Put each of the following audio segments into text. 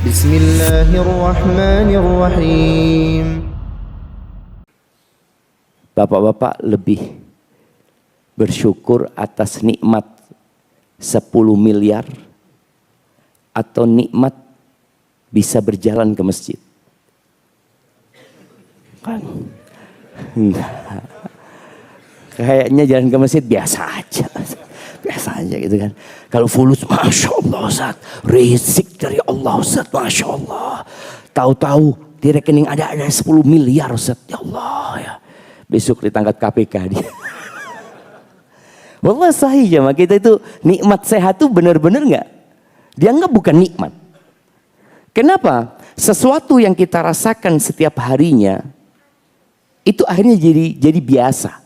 Bismillahirrahmanirrahim. Bapak-bapak lebih bersyukur atas nikmat 10 miliar atau nikmat bisa berjalan ke masjid? Kan? Kayaknya jalan ke masjid biasa aja. Biasa aja gitu kan. Kalau fulus, Masya Allah Ustaz. Rizki dari Allah Ustaz, Masya Allah. Tahu-tahu di rekening ada 10 miliar Ustaz. Ya Allah ya. Besok ditangkap KPK dia. Wallah sahih jemaah, kita itu nikmat sehat itu benar-benar enggak? Dianggap bukan nikmat. Kenapa? Sesuatu yang kita rasakan setiap harinya itu akhirnya jadi biasa.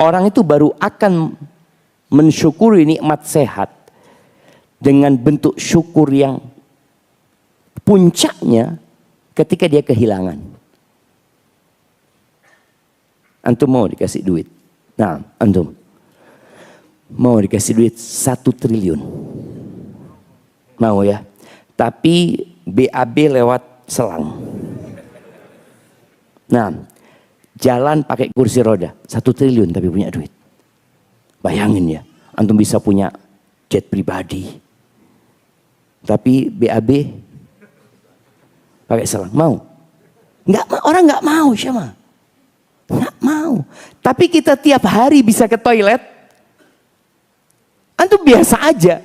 Orang itu baru akan mensyukuri nikmat sehat dengan bentuk syukur yang puncaknya ketika dia kehilangan. Antum mau dikasih duit? Nah, antum mau dikasih duit 1 triliun. Mau ya? Tapi BAB lewat selang. Nah, jalan pakai kursi roda 1 triliun tapi punya duit. Bayangin ya, antum bisa punya jet pribadi. Tapi BAB pakai selang. Mau? Orang nggak mau, siapa? Nggak mau. Tapi kita tiap hari bisa ke toilet. Antum biasa aja.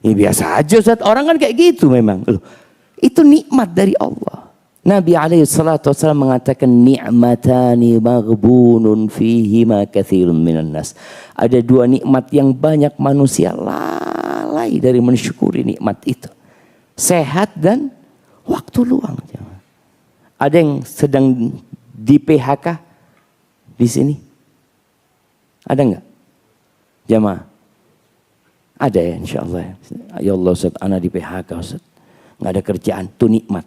Ini biasa aja Ustaz. Orang kan kayak gitu memang. Loh, itu nikmat dari Allah. Nabi SAW mengatakan ni'matani maghbunun fihima katsirun minan nas. Ada 2 nikmat yang banyak manusia lalai dari mensyukuri nikmat itu. Sehat dan waktu luang. Ada yang sedang di PHK di sini? Ada enggak? Jamaah? Ada ya insyaallah. Ya Allah Ustaz, ana di PHK Ustaz. Enggak ada kerjaan, itu nikmat.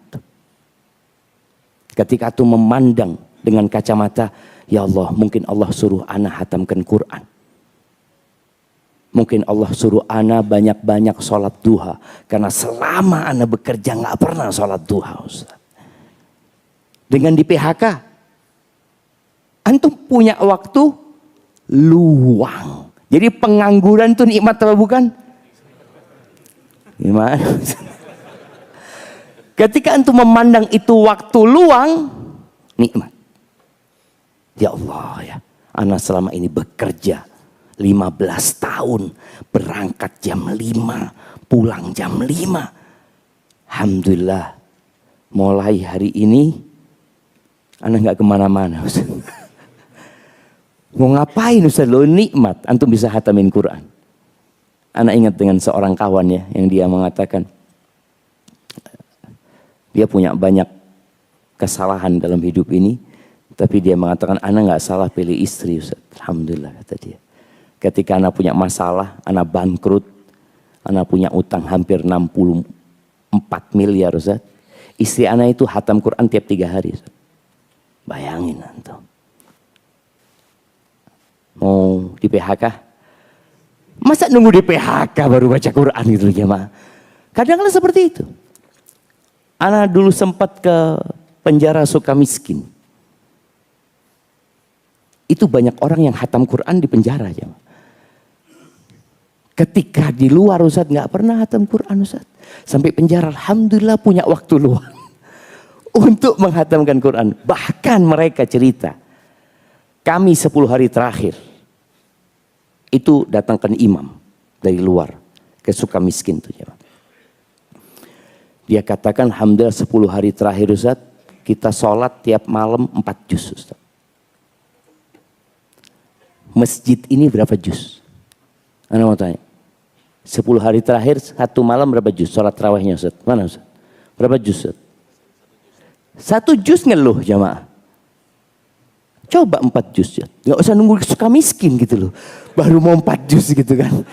Ketika itu memandang dengan kacamata, ya Allah, mungkin Allah suruh ana hatamkan Quran. Mungkin Allah suruh ana banyak-banyak sholat duha. Karena selama ana bekerja enggak pernah sholat duha Ustaz. Dengan di PHK, antum punya waktu luang. Jadi pengangguran itu nikmat atau bukan? Gimana? Ketika antum memandang itu waktu luang, nikmat. Ya Allah ya, ana selama ini bekerja 15 tahun, berangkat jam 5, pulang jam 5. Alhamdulillah, mulai hari ini ana nggak kemana-mana Ustaz. Mau ngapain Ustaz? Lo nikmat, antum bisa hatamin Quran. Ana ingat dengan seorang kawan ya, yang dia mengatakan dia punya banyak kesalahan dalam hidup ini, tapi dia mengatakan ana nggak salah pilih istri Ustaz. Alhamdulillah kata dia. Ketika ana punya masalah, ana bangkrut, ana punya utang hampir 64 miliar Ustaz. Istri ana itu hatam Quran tiap 3 hari Ustaz. Bayangin antum. Mau di PHK? Masa nunggu di PHK baru baca Quran gitu jemaah? Kadang-kadang seperti itu. Ana dulu sempat ke penjara Sukamiskin. Itu banyak orang yang hatam Quran di penjara jemaah. Ketika di luar Ustaz nggak pernah hatam Quran Ustaz. Sampai penjara alhamdulillah punya waktu luang untuk menghatamkan Quran. Bahkan mereka cerita, kami 10 hari terakhir itu datangkan imam dari luar ke Sukamiskin tuh ya. Dia katakan alhamdulillah 10 hari terakhir Ustaz, kita sholat tiap malam 4 juz Ustaz. Masjid ini berapa juz? Anda mau tanya. 10 hari terakhir 1 malam berapa juz sholat tarawihnya Ustaz? Mana Ustaz? Berapa juz Ustaz? 1 juz ngeluh jamaah. Coba 4 juz ya. Gak usah nunggu Sukamiskin gitu loh. Baru mau 4 juz gitu kan.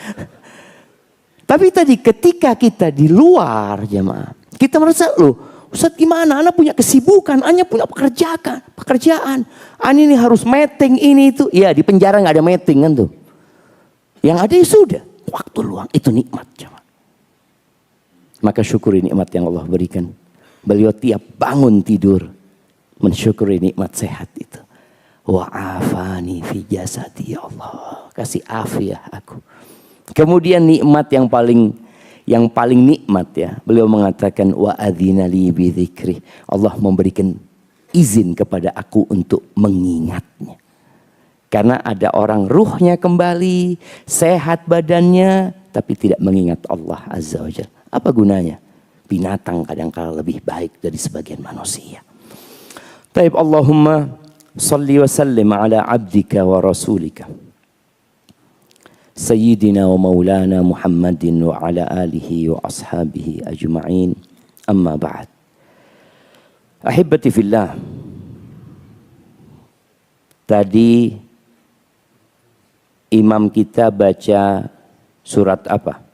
Tapi tadi ketika kita di luar jemaah, kita merasa loh, Ustaz gimana? Ana punya kesibukan, Ana punya pekerjaan. Ana ini harus meeting ini itu. Ya di penjara gak ada meeting kan tuh. Yang ada ya sudah. Waktu luang itu nikmat jemaah. Maka syukuri nikmat yang Allah berikan. Beliau tiap bangun tidur mensyukuri nikmat sehat itu. Wa afani fi jasadi, ya Allah, kasih afiah aku. Kemudian nikmat yang paling nikmat ya, beliau mengatakan wa adzina li bi dzikri. Allah memberikan izin kepada aku untuk mengingatnya. Karena ada orang ruhnya kembali, sehat badannya, tapi tidak mengingat Allah Azza wa Jalla. Apa gunanya? Binatang kadang-kala lebih baik dari sebagian manusia. Taib, Allahumma salli wa sallim ala abdika wa rasulika Sayyidina wa maulana Muhammadin wa ala alihi wa ashabihi ajma'in. Amma ba'd. Ahibbati fillah. Tadi imam kita baca surat apa?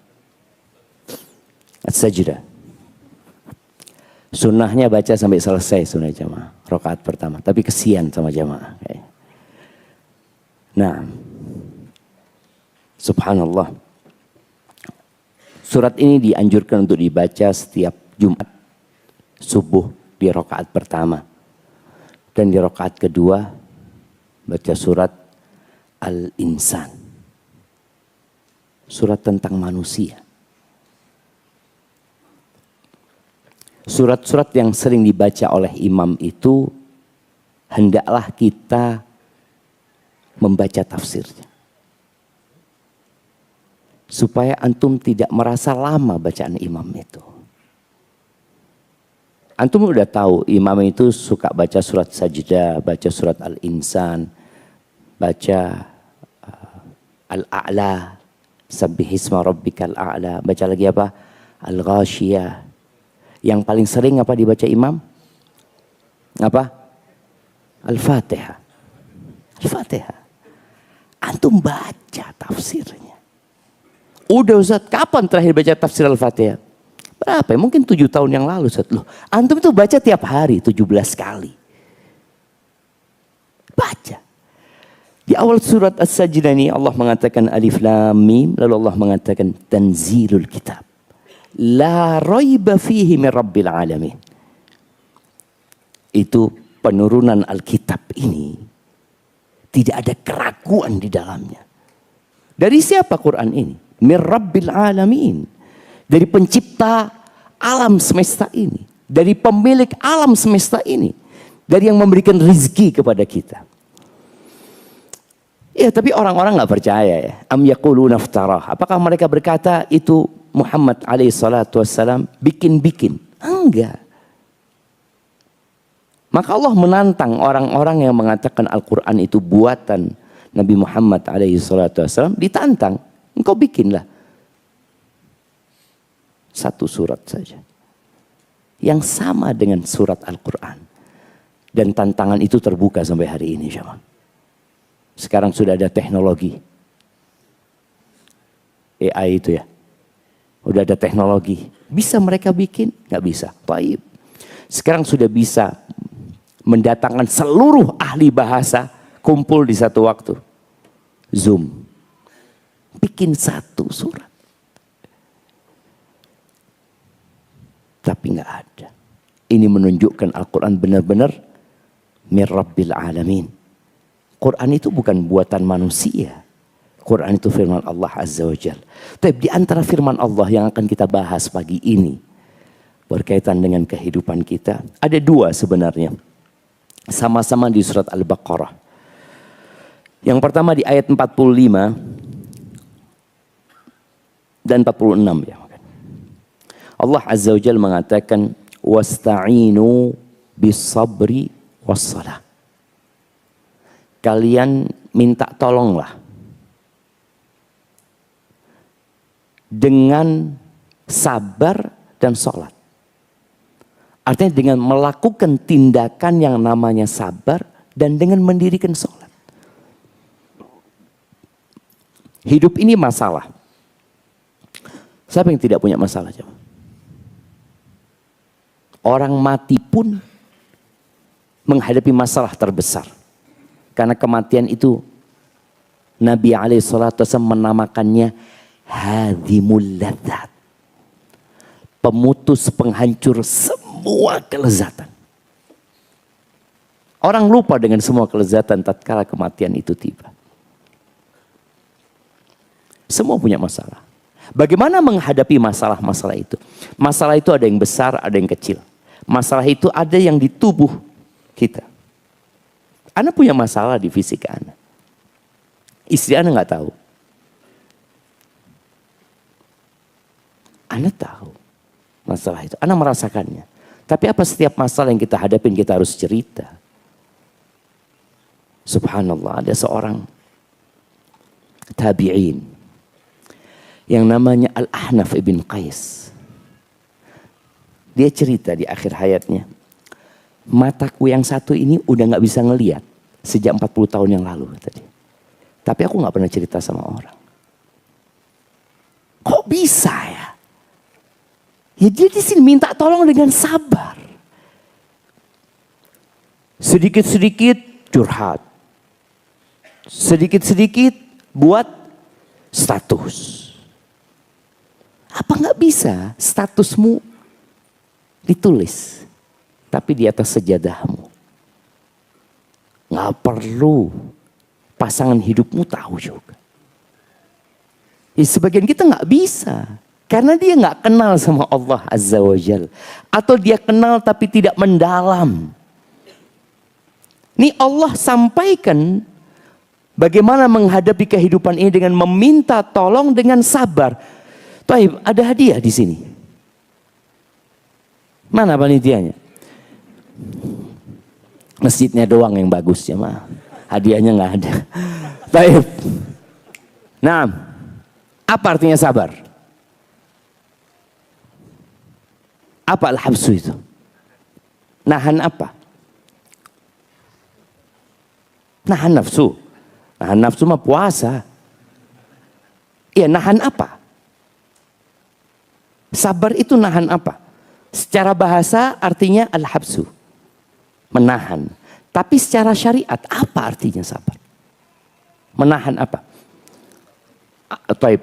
As-Sajdah. Sunnahnya baca sampai selesai sunnah jamaah. Rakaat pertama. Tapi kesian sama jamaah. Nah. Subhanallah. Surat ini dianjurkan untuk dibaca setiap Jumat subuh di rakaat pertama. Dan di rakaat kedua baca surat Al-Insan. Surat tentang manusia. Surat-surat yang sering dibaca oleh imam itu hendaklah kita membaca tafsirnya. Supaya antum tidak merasa lama bacaan imam itu. Antum udah tahu imam itu suka baca surat Sajdah, baca surat Al-Insan, baca Al-A'la, Sabbihisma Rabbikal A'la, baca lagi apa? Al-Ghashiyah. Yang paling sering apa dibaca imam? Apa? Al-Fatihah. Al-Fatihah. Antum baca tafsirnya. Udah Ustaz, kapan terakhir baca tafsir Al-Fatihah? Berapa? Mungkin 7 tahun yang lalu Ustaz. Loh, antum itu baca tiap hari 17 kali. Baca. Di awal surat As-Sajdah ini Allah mengatakan Alif Lam Mim, lalu Allah mengatakan Tanzilul Kitab. La raiba fihi min Rabbil Alamin. Itu penurunan Alkitab ini tidak ada keraguan di dalamnya. Dari siapa Quran ini? Min Rabbil Alamin. Dari pencipta alam semesta ini. Dari pemilik alam semesta ini. Dari yang memberikan rezeki kepada kita. Ya, tapi orang-orang gak percaya ya. Am yaquluna iftarah. Apakah mereka berkata itu Muhammad alaihi salatu wassalam bikin-bikin? Enggak. Maka Allah menantang orang-orang yang mengatakan Al-Quran itu buatan Nabi Muhammad alaihi salatu wassalam. Ditantang. Engkau bikinlah. Satu surat saja. Yang sama dengan surat Al-Quran. Dan tantangan itu terbuka sampai hari ini. Sekarang sudah ada teknologi. AI itu ya. Udah ada teknologi. Bisa mereka bikin? Nggak bisa. Baik. Sekarang sudah bisa mendatangkan seluruh ahli bahasa kumpul di satu waktu. Zoom. Bikin satu surat. Tapi nggak ada. Ini menunjukkan Al-Quran benar-benar min Rabbil Alamin. Quran itu bukan buatan manusia. Quran itu firman Allah Azza wa Jalla. Tapi di antara firman Allah yang akan kita bahas pagi ini berkaitan dengan kehidupan kita, ada dua sebenarnya. Sama-sama di surat Al-Baqarah. Yang pertama di ayat 45 dan 46 ya. Allah Azza wa Jalla mengatakan wasta'inu bis-sabri was-salah. Kalian minta tolonglah dengan sabar dan sholat. Artinya dengan melakukan tindakan yang namanya sabar dan dengan mendirikan sholat. Hidup ini masalah. Siapa yang tidak punya masalah? Orang mati pun menghadapi masalah terbesar. Karena kematian itu Nabi SAW menamakannya hadimul ladzat. pemutus, penghancur semua kelezatan. Orang lupa dengan semua kelezatan tatkala kematian itu tiba. Semua punya masalah. Bagaimana menghadapi masalah-masalah itu? Masalah itu ada yang besar, ada yang kecil. Masalah itu ada yang di tubuh kita. Anda punya masalah di fisik Anda. Istri Anda nggak tahu. Anda tahu masalah itu. Anda merasakannya. Tapi apa setiap masalah yang kita hadapin kita harus cerita? Subhanallah, ada seorang tabi'in yang namanya Al-Ahnaf ibn Qais. Dia cerita di akhir hayatnya, mataku yang satu ini udah gak bisa ngelihat sejak 40 tahun yang lalu tadi. Tapi aku gak pernah cerita sama orang. Kok bisa ya? Ya dia di sini minta tolong dengan sabar. Sedikit-sedikit curhat. Sedikit-sedikit buat status. Apa nggak bisa statusmu ditulis, tapi di atas sejadahmu? Nggak perlu pasangan hidupmu tahu juga. Ya, sebagian kita nggak bisa, karena dia nggak kenal sama Allah Azza wa Jal, atau dia kenal tapi tidak mendalam. Ini Allah sampaikan bagaimana menghadapi kehidupan ini dengan meminta tolong dengan sabar. Taib, ada hadiah di sini. Mana panitianya? Masjidnya doang yang bagus ya mah. Hadiahnya nggak ada. Taib. Nah, apa artinya sabar? Apa al-habsu itu? Nahan apa? Nahan nafsu. Nahan nafsu mah puasa. Iya, nahan apa? Sabar itu nahan apa? Secara bahasa artinya al-habsu. Menahan. Tapi secara syariat apa artinya sabar? Menahan apa? Taib.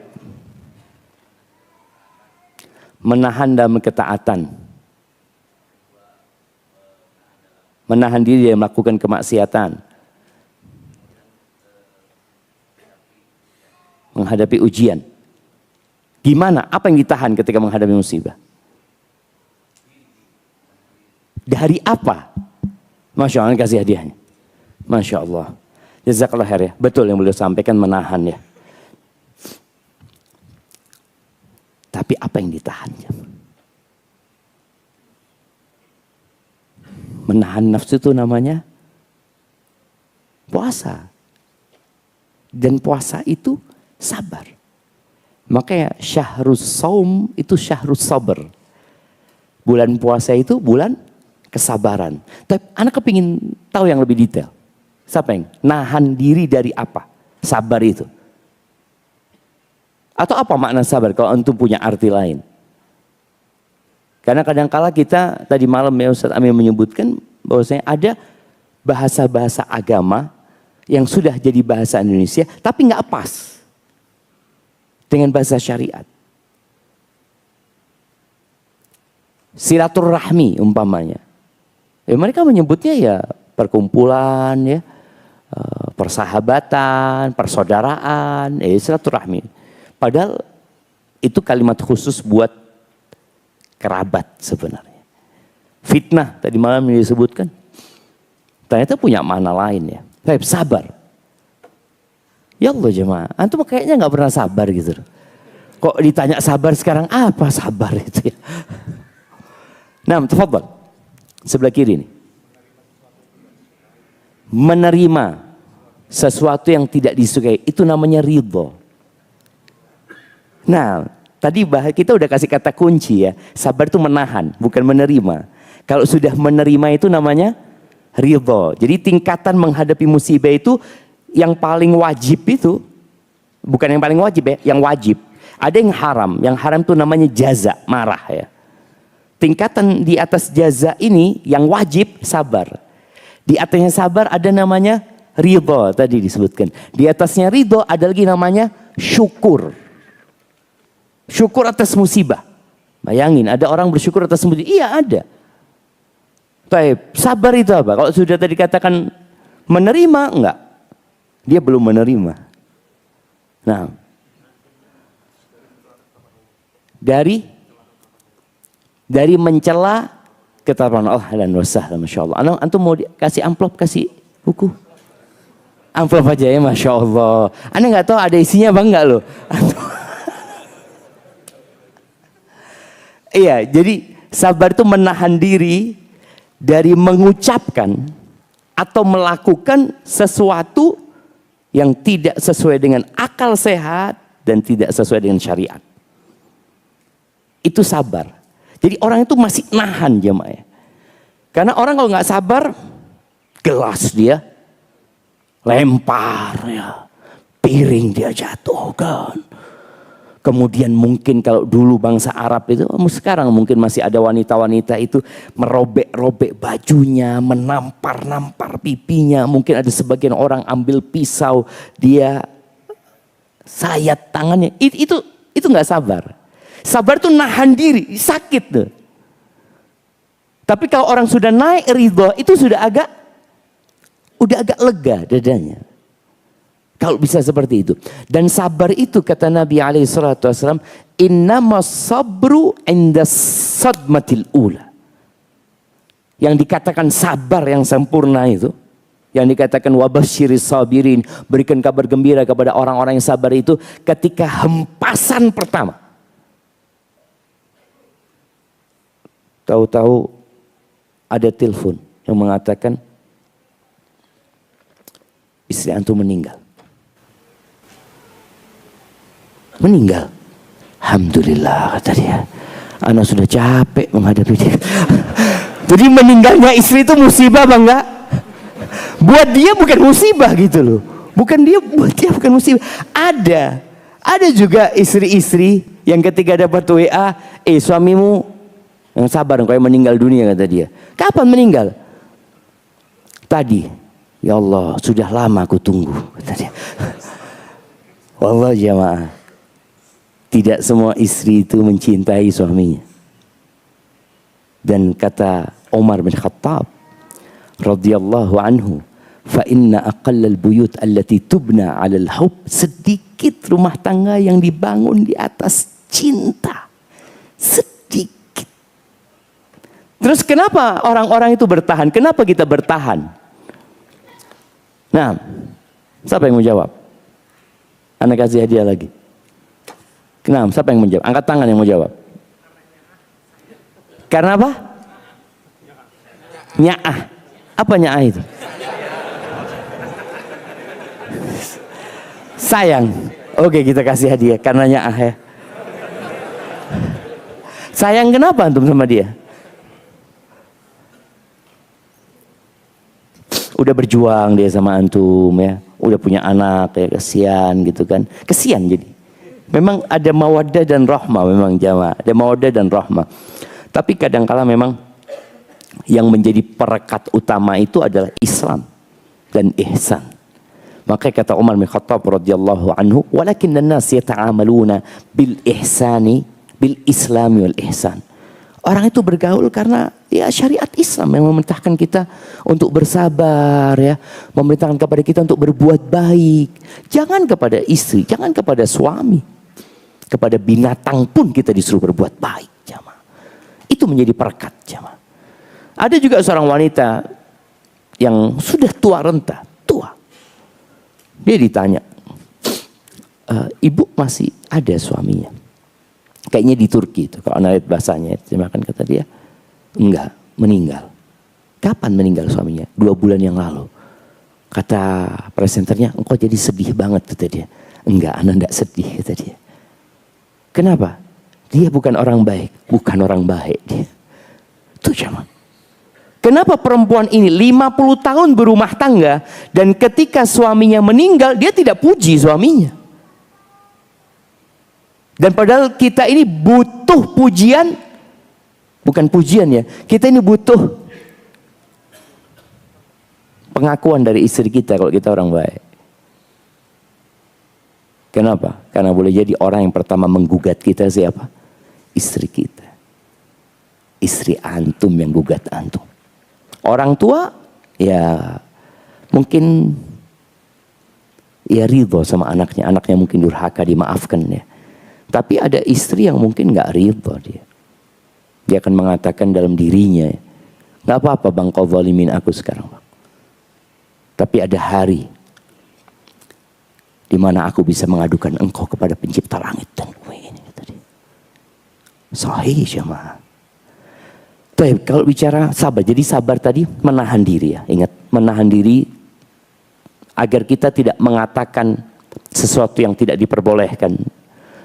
Menahan dalam ketaatan. Menahan diri dari melakukan kemaksiatan. Menghadapi ujian. Gimana? Apa yang ditahan ketika menghadapi musibah? Dari apa? Masya Allah, kasih hadiahnya. Masya Allah. Jazakallah khair ya. Betul yang beliau sampaikan, menahan ya. Tapi apa yang ditahan? Menahan nafsu itu namanya puasa. Dan puasa itu sabar. Makanya syahrus saum itu syahrus sabar. Bulan puasa itu bulan kesabaran. Tapi anak kepingin tahu yang lebih detail. Siapa yang nahan diri dari apa? Sabar itu. Atau apa makna sabar kalau antum punya arti lain? Karena kadang-kala kita tadi malam ya Ustaz Amir menyebutkan bahwasanya ada bahasa-bahasa agama yang sudah jadi bahasa Indonesia tapi nggak pas dengan bahasa syariat. Silaturahmi umpamanya. Ya, mereka menyebutnya ya perkumpulan ya, persahabatan, persaudaraan, silaturahmi. Padahal itu kalimat khusus buat kerabat sebenarnya. Fitnah tadi malam yang disebutkan ternyata punya makna lain ya. Baik, sabar. Ya Allah jemaah, antum kayaknya nggak pernah sabar gitu. Kok ditanya sabar sekarang, apa sabar itu ya? Nah, tafadhal. Sebelah kiri nih. Menerima sesuatu yang tidak disukai, itu namanya ridho. Nah, tadi kita udah kasih kata kunci ya. Sabar itu menahan, bukan menerima. Kalau sudah menerima itu namanya ridho. Jadi tingkatan menghadapi musibah itu yang paling wajib itu, bukan yang paling wajib ya, yang wajib. Ada yang haram itu namanya jaza, marah ya. Tingkatan di atas jaza ini yang wajib sabar. Di atasnya sabar ada namanya ridho tadi disebutkan. Di atasnya ridho ada lagi namanya syukur. Syukur atas musibah. Bayangin, ada orang bersyukur atas semua. Iya ada. Baik, sabar itu apa? Kalau sudah tadi katakan menerima, enggak. Dia belum menerima. Nah, dari mencela ketaatan Allah dan wasahlah, masya Allah. Antum mau kasih amplop, kasih buku? Amplop aja ya, masya Allah. Anda nggak tahu ada isinya apa enggak loh. Iya, jadi sabar itu menahan diri dari mengucapkan atau melakukan sesuatu yang tidak sesuai dengan akal sehat dan tidak sesuai dengan syariat. Itu sabar. Jadi orang itu masih nahan jemaah. Karena orang kalau nggak sabar, gelas dia lempar ya, piring dia jatuhkan. Kemudian mungkin kalau dulu bangsa Arab itu, sekarang mungkin masih ada wanita-wanita itu merobek-robek bajunya, menampar-nampar pipinya. Mungkin ada sebagian orang ambil pisau, dia sayat tangannya. Itu nggak sabar. Sabar tuh nahan diri, sakit tuh. Tapi kalau orang sudah naik ridho, itu sudah agak lega dadanya. Kalau bisa seperti itu. Dan sabar itu kata Nabi SAW, innamas sabru inda sadmatil ula. Yang dikatakan sabar yang sempurna itu, yang dikatakan wabasyiris sabirin, berikan kabar gembira kepada orang-orang yang sabar itu ketika hempasan pertama. Tahu-tahu ada telepon yang mengatakan istri antum meninggal. Meninggal. Alhamdulillah kata dia. Anak sudah capek menghadapi dia. Jadi meninggalnya istri itu musibah apa enggak? Buat dia bukan musibah gitu loh. Buat dia bukan musibah. Ada juga istri-istri yang ketika dapat WA, suamimu yang sabar engkau meninggal dunia kata dia. Kapan meninggal? Tadi. Ya Allah, sudah lama aku tunggu kata dia. Wallah jamaah. Tidak semua istri itu mencintai suaminya. Dan kata Umar bin Khattab radhiyallahu anhu, fa inna aqallal buyut allati tubna 'alal hub, sedikit rumah tangga yang dibangun di atas cinta. Sedikit. Terus kenapa orang-orang itu bertahan? Kenapa kita bertahan? Nah, siapa yang mau jawab? Anda kasih hadiah lagi. Kenapa? Siapa yang menjawab? Angkat tangan yang mau jawab. Karena apa? Nya'ah. Apa nya'ah itu? Sayang. Oke, kita kasih hadiah karena nya'ah ya. Sayang kenapa antum sama dia? Udah berjuang dia sama antum ya. Udah punya anak ya, kesian gitu kan. Kesian jadi. Memang ada mawaddah dan rahmah, memang jamaah. Ada mawaddah dan rahmah. Tapi kadangkala memang yang menjadi perekat utama itu adalah Islam dan ihsan. Maka kata Umar bin Khattab radhiyallahu anhu, walakin an-nas yata'amaluna bil ihsani bil islami wal ihsan. Orang itu bergaul karena ya syariat Islam yang memerintahkan kita untuk bersabar ya, memerintahkan kepada kita untuk berbuat baik. Jangan kepada istri, jangan kepada suami. Kepada binatang pun kita disuruh berbuat baik, jamaah. Itu menjadi perekat, jamaah. Ada juga seorang wanita yang sudah tua renta, tua. Dia ditanya, ibu masih ada suaminya? Kayaknya di Turki itu, kalau anda lihat bahasanya, terjemahkan kata dia, enggak, meninggal. Kapan meninggal suaminya? 2 bulan yang lalu. Kata presenternya, engkau jadi sedih banget, kata dia. Enggak, anda enggak sedih, kata dia. Kenapa? Dia bukan orang baik. Bukan orang baik dia. Itu zaman. Kenapa perempuan ini 50 tahun berumah tangga dan ketika suaminya meninggal dia tidak puji suaminya. Dan padahal kita ini butuh pujian. Bukan pujian ya. Kita ini butuh pengakuan dari istri kita kalau kita orang baik. Kenapa? Karena boleh jadi orang yang pertama menggugat kita siapa? Istri kita. istri antum yang gugat antum. Orang tua ya mungkin ya ridho sama anaknya mungkin durhaka dimaafkan ya. Tapi ada istri yang mungkin nggak ridho dia. Dia akan mengatakan dalam dirinya, nggak apa-apa bang kau zalimin aku sekarang bang. Tapi ada hari di mana aku bisa mengadukan engkau kepada pencipta langit dan bumi ini. Sahih jemaah. Tapi kalau bicara sabar, jadi sabar tadi menahan diri ya. Ingat, menahan diri agar kita tidak mengatakan sesuatu yang tidak diperbolehkan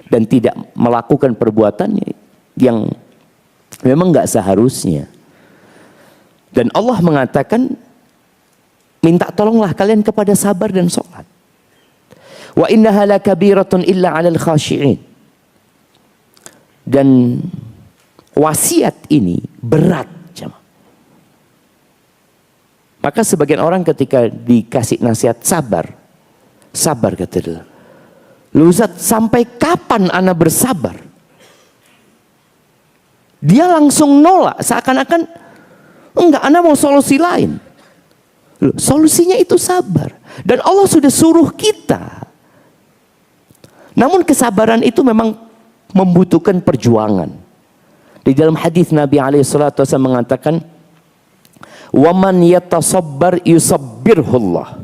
dan tidak melakukan perbuatan yang memang nggak seharusnya. Dan Allah mengatakan, minta tolonglah kalian kepada sabar dan sholat. Wa innaha lakabiratun illa 'alal khashi'in. Dan wasiat ini berat. Maka sebagian orang ketika dikasih nasihat sabar kata dia. Lu Ustaz, sampai kapan ana bersabar? Dia langsung nolak, seakan-akan enggak, ana mau solusi lain. Loh, solusinya itu sabar. Dan Allah sudah suruh kita. Namun kesabaran itu memang membutuhkan perjuangan. Di dalam hadis Nabi SAW mengatakan, "Waman yatasabbar yusabbirhullah."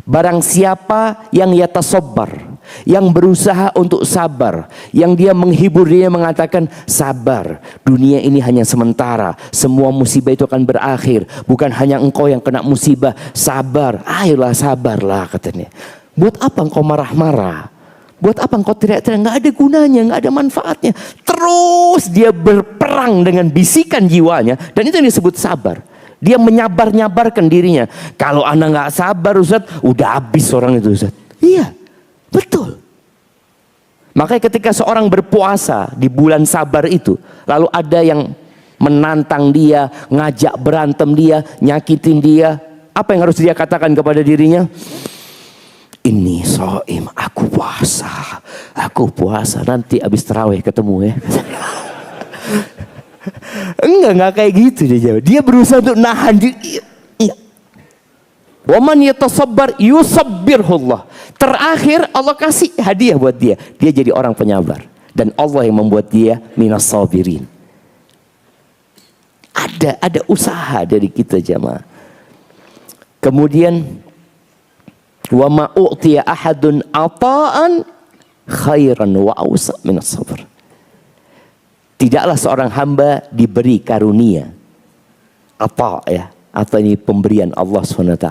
Barang siapa yang yatasabbar, yang berusaha untuk sabar, yang dia menghibur dia mengatakan sabar, dunia ini hanya sementara, semua musibah itu akan berakhir, bukan hanya engkau yang kena musibah, sabar, ayolah sabarlah katanya. Buat apa engkau marah-marah? Buat apa engkau teriak-teriak? Nggak ada gunanya, nggak ada manfaatnya. Terus dia berperang dengan bisikan jiwanya, dan itu yang disebut sabar. Dia menyabar-nyabarkan dirinya. Kalau anda nggak sabar Ustaz, udah habis orang itu Ustaz. Iya, betul. Makanya ketika seorang berpuasa di bulan sabar itu, lalu ada yang menantang dia, ngajak berantem dia, nyakitin dia, apa yang harus dia katakan kepada dirinya? Ini soim, aku puasa, nanti abis tarawih ketemu ya. Enggak kayak gitu dia jawab. Dia berusaha untuk nahan diri. Waman yatasabbar yusabbirhullah. Terakhir Allah kasih hadiah buat dia. Dia jadi orang penyabar. Dan Allah yang membuat dia minas sabirin. Ada usaha dari kita jamaah. Kemudian wa ma u'tiya ahadun ata'an khairan wa awsa minas sabr. Tidaklah seorang hamba diberi karunia apa ya, atau ini pemberian Allah SWT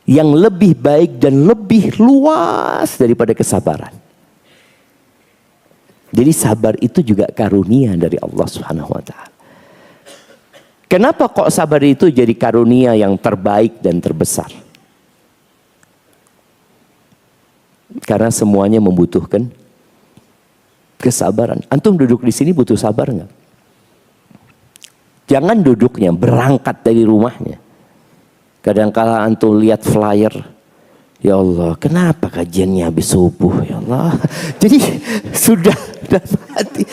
yang lebih baik dan lebih luas daripada kesabaran. Jadi sabar itu juga karunia dari Allah SWT. Kenapa kok sabar itu jadi karunia yang terbaik dan terbesar? Karena semuanya membutuhkan kesabaran. Antum duduk di sini butuh sabar nggak? Jangan duduknya, berangkat dari rumahnya. Kadang-kala antum lihat flyer, ya Allah, kenapa kajiannya habis subuh? Ya Allah, jadi sudah mati.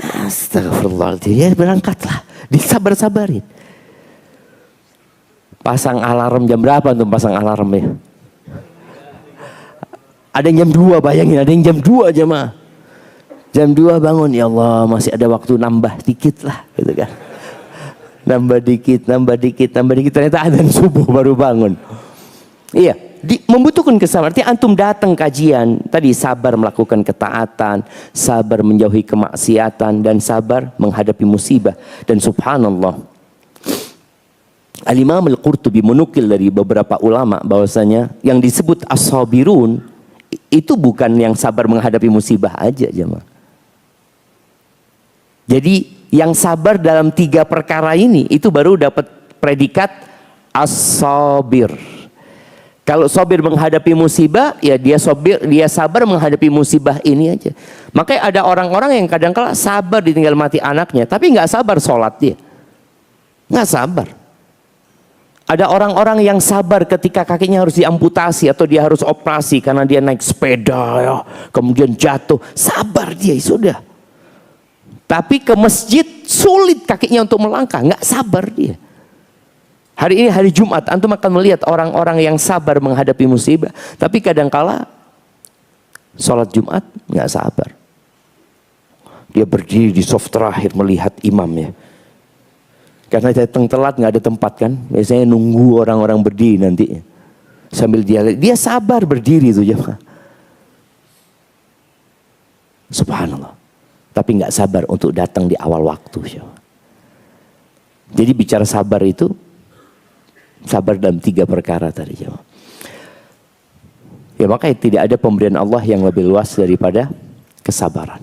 Astagfirullahaladzim, ya berangkatlah, disabar-sabarin. Pasang alarm jam berapa antum pasang alarmnya? Ada yang jam 2, bayangin, ada yang jam 2 jemaah. Jam 2 bangun, ya Allah masih ada waktu, nambah dikit lah gitu kan. Nambah dikit, ternyata adzan subuh baru bangun. Iya, membutuhkan kesabaran. Artinya antum datang kajian, tadi sabar melakukan ketaatan, sabar menjauhi kemaksiatan, dan sabar menghadapi musibah. Dan subhanallah, Al-Imam Al-Qurtubi menukil dari beberapa ulama bahwasanya yang disebut as-sabirun itu bukan yang sabar menghadapi musibah aja jemaah. Jadi yang sabar dalam 3 perkara ini itu baru dapat predikat as-sabir. Kalau sabir menghadapi musibah, ya dia sabar menghadapi musibah ini aja. Makanya ada orang-orang yang kadang-kala sabar ditinggal mati anaknya, tapi nggak sabar sholat dia, nggak sabar. Ada orang-orang yang sabar ketika kakinya harus diamputasi atau dia harus operasi karena dia naik sepeda ya, kemudian jatuh, sabar dia sudah. Tapi ke masjid sulit kakinya untuk melangkah, nggak sabar dia. Hari ini hari Jumat, antum akan melihat orang-orang yang sabar menghadapi musibah. Tapi kadangkala sholat Jumat nggak sabar. Dia berdiri di saf terakhir melihat imamnya. Karena datang telat nggak ada tempat kan. Biasanya nunggu orang-orang berdiri nanti. Sambil dia sabar berdiri itu jemaah. Subhanallah. Tapi nggak sabar untuk datang di awal waktu. Jadi bicara sabar itu, sabar dalam 3 perkara tadi jemaah. Ya makanya tidak ada pemberian Allah yang lebih luas daripada kesabaran.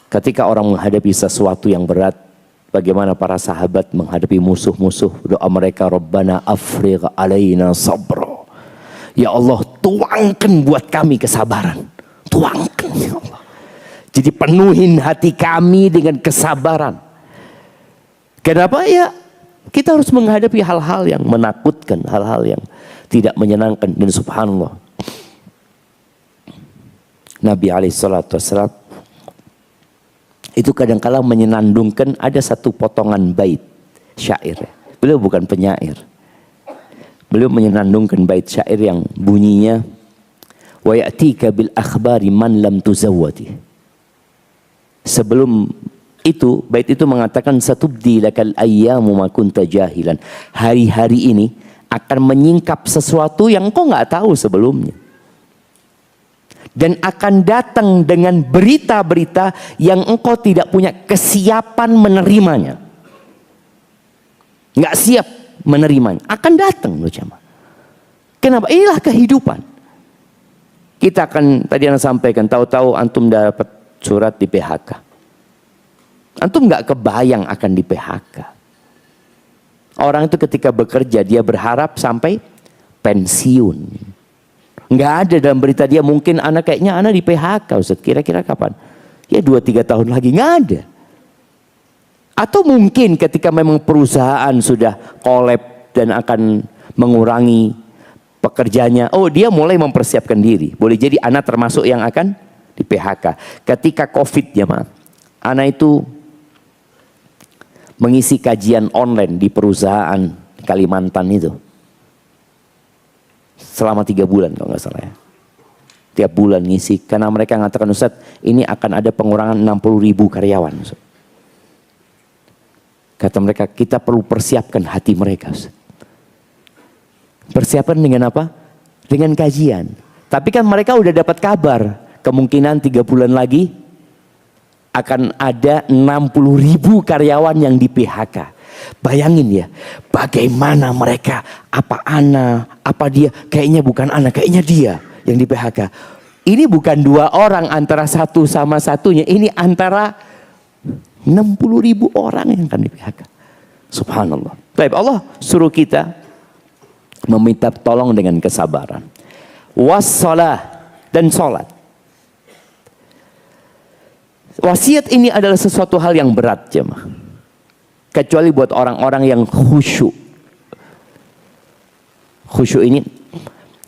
Ketika orang menghadapi sesuatu yang berat, bagaimana para sahabat menghadapi musuh-musuh, doa mereka, Rabbana afrigh alaina sabra. Ya Allah, tuangkan buat kami kesabaran. Tuangkan ya Allah. Jadi penuhin hati kami dengan kesabaran. Kenapa ya? Kita harus menghadapi hal-hal yang menakutkan, hal-hal yang tidak menyenangkan. Dan subhanallah, Nabi SAW itu kadang-kala menyenandungkan, ada satu potongan bait syair. Beliau bukan penyair. Beliau menyenandungkan bait syair yang bunyinya, wa ya'tika bil akhbari man lam tuzawwati. Sebelum itu, bait itu mengatakan, satubdi lakal ayyamu ma kunta jahilan. Hari-hari ini akan menyingkap sesuatu yang kau nggak tahu sebelumnya. Dan akan datang dengan berita-berita yang engkau tidak punya kesiapan menerimanya. Nggak siap menerimanya. Akan datang loh jemaah. Kenapa? Inilah kehidupan. Kita akan, tadi Anda sampaikan, tahu-tahu antum dapat surat di PHK. Antum nggak kebayang akan di PHK. Orang itu ketika bekerja dia berharap sampai pensiun. Nggak ada dalam berita dia, mungkin kayaknya anak di PHK Ustaz. Kira-kira kapan? Ya 2-3 tahun lagi, nggak ada. Atau mungkin ketika memang perusahaan sudah kolab dan akan mengurangi pekerjanya, oh dia mulai mempersiapkan diri. Boleh jadi anak termasuk yang akan di PHK. Ketika COVID ya maaf, anak itu mengisi kajian online di perusahaan Kalimantan itu. Selama 3 bulan kalau nggak salah ya. Tiap bulan ngisi. Karena mereka mengatakan, Ustaz, ini akan ada pengurangan 60.000 karyawan. Ustaz. Kata mereka, kita perlu persiapkan hati mereka. Ustaz. Persiapan dengan apa? Dengan kajian. Tapi kan mereka udah dapat kabar. Kemungkinan 3 bulan lagi akan ada 60.000 karyawan yang di PHK. Bayangin ya, bagaimana mereka, apa dia, kayaknya bukan kayaknya dia yang di PHK. Ini bukan 2 orang antara satu sama satunya, ini antara 60.000 orang yang akan di PHK. Subhanallah. Baik, Allah suruh kita meminta tolong dengan kesabaran. Wassalah, dan sholat. Wasiat ini adalah sesuatu hal yang berat jemaah. Kecuali buat orang-orang yang khusyuk. Khusyuk ini,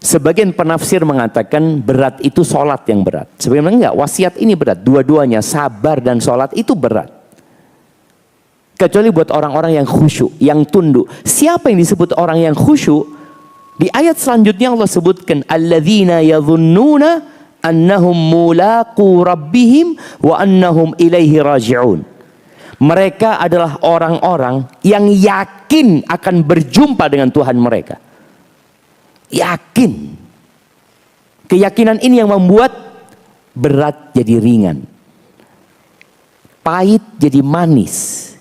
sebagian penafsir mengatakan berat itu sholat yang berat. Sebenarnya enggak, wasiat ini berat. Dua-duanya, sabar dan sholat itu berat. Kecuali buat orang-orang yang khusyuk, yang tunduk. Siapa yang disebut orang yang khusyuk? Di ayat selanjutnya Allah sebutkan, alladzina yadhunnuna annahum mulaqu rabbihim wa annahum ilaihi raji'un. Mereka adalah orang-orang yang yakin akan berjumpa dengan Tuhan mereka. Yakin. Keyakinan ini yang membuat berat jadi ringan. Pahit jadi manis.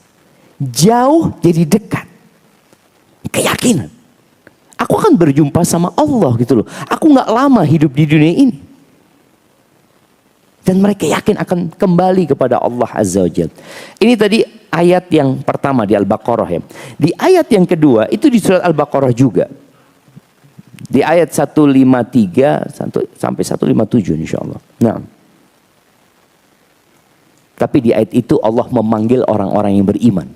Jauh jadi dekat. Keyakinan. Aku akan berjumpa sama Allah gitu loh. Aku gak lama hidup di dunia ini. Dan mereka yakin akan kembali kepada Allah Azza wa Jalla. Ini tadi ayat yang pertama di Al-Baqarah ya. Di ayat yang kedua itu di surat Al-Baqarah juga. Di ayat 153 sampai 157 insyaAllah. Nah. Tapi di ayat itu Allah memanggil orang-orang yang beriman.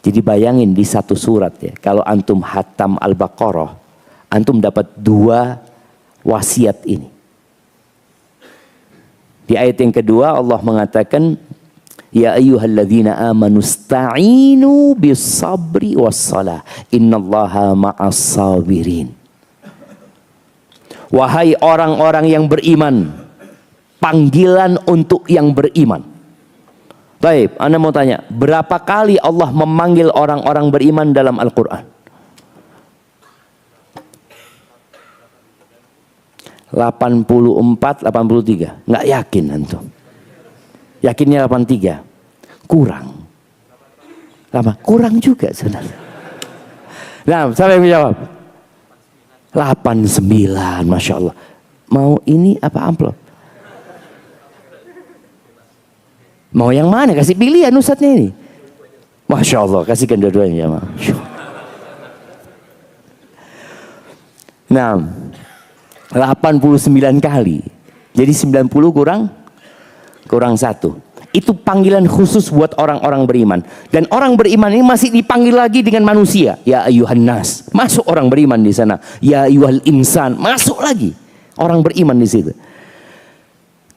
Jadi bayangin di satu surat ya. Kalau antum hatam Al-Baqarah, antum dapat 2 wasiat ini. Di ayat yang kedua Allah mengatakan, Ya ayyuhalladzina amanu sta'inu bis sabri was salah. Innallaha ma'as sabirin. Wahai orang-orang yang beriman, panggilan untuk yang beriman. Baik, Anda mau tanya, berapa kali Allah memanggil orang-orang beriman dalam Al-Quran? 84, 83. Nggak yakin antum. Yakinnya 83. Kurang. Lama. Kurang juga saudara. Nah, siapa yang menjawab? 89, Masya Allah. Mau ini apa amplop? Mau yang mana? Kasih pilihan ustadznya ini. Masya Allah, kasihkan dua-duanya. Nah, 89 kali. Jadi 90 kurang 1. Itu panggilan khusus buat orang-orang beriman. Dan orang beriman ini masih dipanggil lagi dengan manusia. Ya ayyuhan nas. Masuk orang beriman di sana. Ya ayyuhal insan. Masuk lagi orang beriman di situ.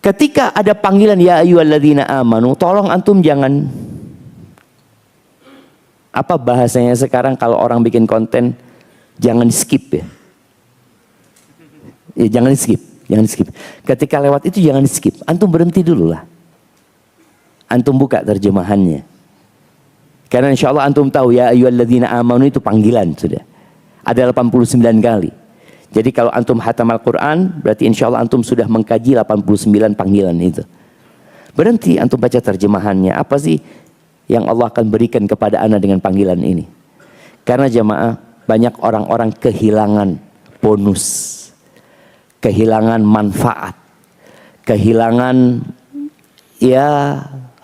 Ketika ada panggilan ya ayyuhalladzina amanu, tolong antum jangan, apa bahasanya sekarang kalau orang bikin konten, jangan skip ya. Jangan skip. Ketika lewat itu jangan skip. Antum berhenti dulu lah. Antum buka terjemahannya. Karena insya Allah antum tahu ya ayyuhalladzina amanu itu panggilan sudah. Ada 89 kali. Jadi kalau antum hatam Al-Quran, berarti insya Allah antum sudah mengkaji 89 panggilan itu. Berhenti antum baca terjemahannya. Apa sih yang Allah akan berikan kepada anda dengan panggilan ini? Karena jamaah, banyak orang-orang kehilangan bonus, kehilangan manfaat, kehilangan ya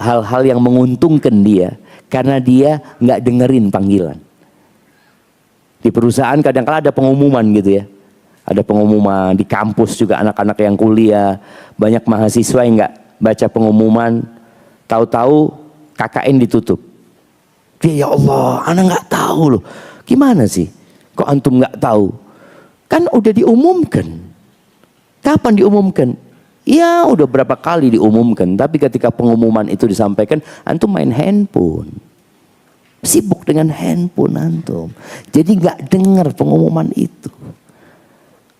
hal-hal yang menguntungkan dia karena dia nggak dengerin panggilan. Di perusahaan kadang-kala ada pengumuman gitu ya, ada pengumuman di kampus juga, anak-anak yang kuliah, banyak mahasiswa yang nggak baca pengumuman, tahu-tahu KKN ditutup. Ya Allah, anak nggak tahu loh, gimana sih? Kok antum nggak tahu? Kan udah diumumkan. Kapan diumumkan? Ya udah berapa kali diumumkan, tapi ketika pengumuman itu disampaikan, antum main handphone, sibuk dengan handphone antum, jadi nggak dengar pengumuman itu.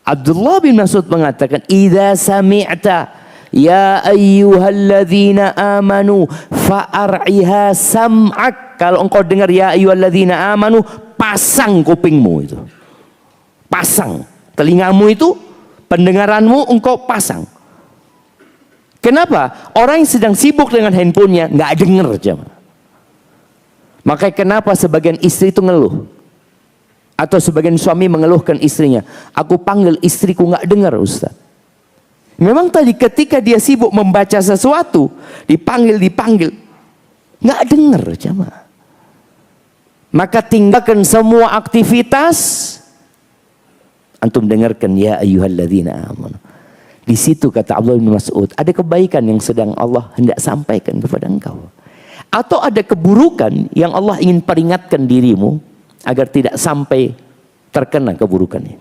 Abdullah bin Mas'ud mengatakan, "Idza sami'ta ya ayyuhalladzina amanu fa'ar'iha sam'ak." Kalau engkau dengar ya ayyuhalladzina amanu, pasang kupingmu itu, pasang telingamu itu, pendengaranmu engkau pasang. Kenapa? Orang yang sedang sibuk dengan handphonenya nggak dengar jemaah. Makanya kenapa sebagian istri itu ngeluh, atau sebagian suami mengeluhkan istrinya, aku panggil istriku nggak dengar Ustaz. Memang tadi ketika dia sibuk membaca sesuatu, dipanggil nggak dengar jemaah. Maka tinggalkan semua aktivitas, antum dengarkan ya ayyuhalladzina amanu. Di situ kata Abdullah bin Mas'ud, ada kebaikan yang sedang Allah hendak sampaikan kepada engkau, atau ada keburukan yang Allah ingin peringatkan dirimu agar tidak sampai terkena keburukannya.